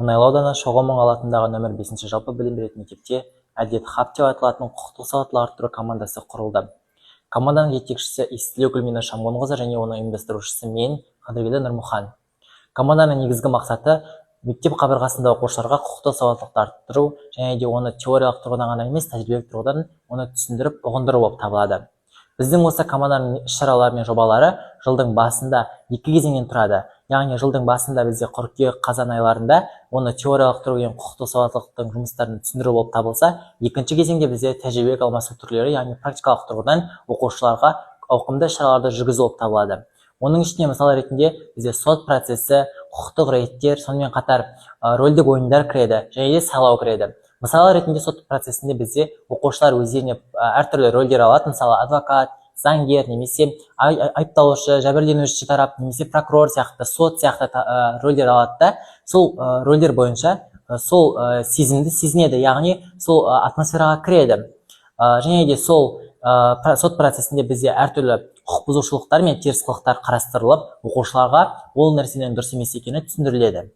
Мұнайлы ауданы Шоғымың қаласындағы нөмір 5 жалпы білім беретін мектепте әділет хаб деп аталатын құқықтық сауаттылық арттыру командасы құрылды. Команданың жетекшісі Естілеу Гүлмина Шамонқызы және оның ұйымдастырушысы мен, Қадырбек Нұрмұхан. Команданың негізгі мақсаты мектеп қабырғасында оқушыларға құқықтық сауаттылықты арттыру және де оны теориялық тұрғыдан ғана емес, тәжірибелік тұрғыдан оны түсіндіріп, ұғындыру болып табылады. Біздің осы команданың іс-шаралары мен жобалары жылдың басында 2 кезеңнен тұрады. Яғни жылдың басында бізде қыркүйек қазан айларында оны теориялық тұрғыдан құқықтық сауаттылықтың жұмыстарын түсіндіру болып табылса, екінші кезеңде бізде тәжірибелік алмасу түрлері, яғни практикалық тұрғыдан оқушыларға ауқымды шараларды жүргізу болып табылады. Оның ішінде мысал ретінде бізде сот процесі, құқықтық рейдтер, сонымен қатар рөлдік ойындар кіреді және де сайлау кіреді. Мысалы ретінде сот процесінде бізде оқушылар өздеріне әртүрлі рөлдер алады, мысалы адвокат, заңгер, немесе айыпталушы, жәбірленуші тарап, немесе прокурор сияқты, сот сияқты рөлдер алады да, сол рөлдер бойынша сол сезімді сезінеді, яғни сол атмосфераға кіреді. Және де сол сот процесінде бізде әртүрлі құқық бұзушылықтар мен теріс қылықтар қарастырылып, оқушыларға ол нәрсенің дұрыс емес екені түсіндіріледі.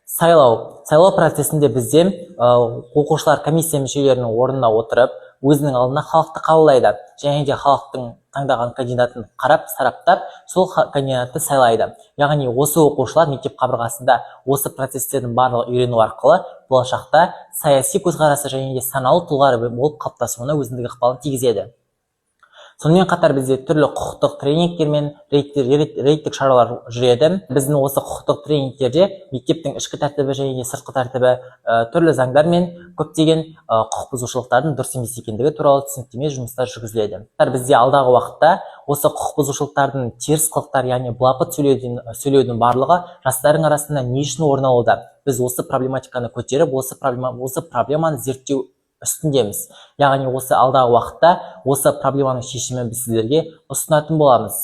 Сайлау процесінде бізде оқушылар комиссия мүшелерінің орнына отырып, өзінің алдына халықты қабылдайды және де халықтың таңдаған кандидатын қарап, сараптап, сол кандидатты сайлайды. Яғни осы оқушылар мектеп қабырғасында осы процестердің барлығы үйрену арқылы болашақта саяси көзқарасы және де саналы тұлға болып қалыптасуына өзіндік ықпалын тигізеді. Сонымен қатар бізде түрлі құқықтық тренингтер мен рейдтік шаралар жүреді. Біздің осы құқықтық тренингтерде мектептің ішкі тәртібі және де сыртқы тәртібі, түрлі заңдар мен көптеген құқық бұзушылықтардың дұрыс емес екендігі туралы түсініктеме жұмыстар жүргізіледі. Бізде алдағы уақытта осы құқық бұзушылықтардың теріс қылықтар, яғни былапыт сөйлеудің барлығы жастардың арасында не үшін орын алуда? Біз осы проблематиканы көтеріп, осы проблеманы зерттеу үстіндеміз. Яғни осы алдағы уақытта осы проблеманың шешімін біз сіздерге ұсынатын боламыз.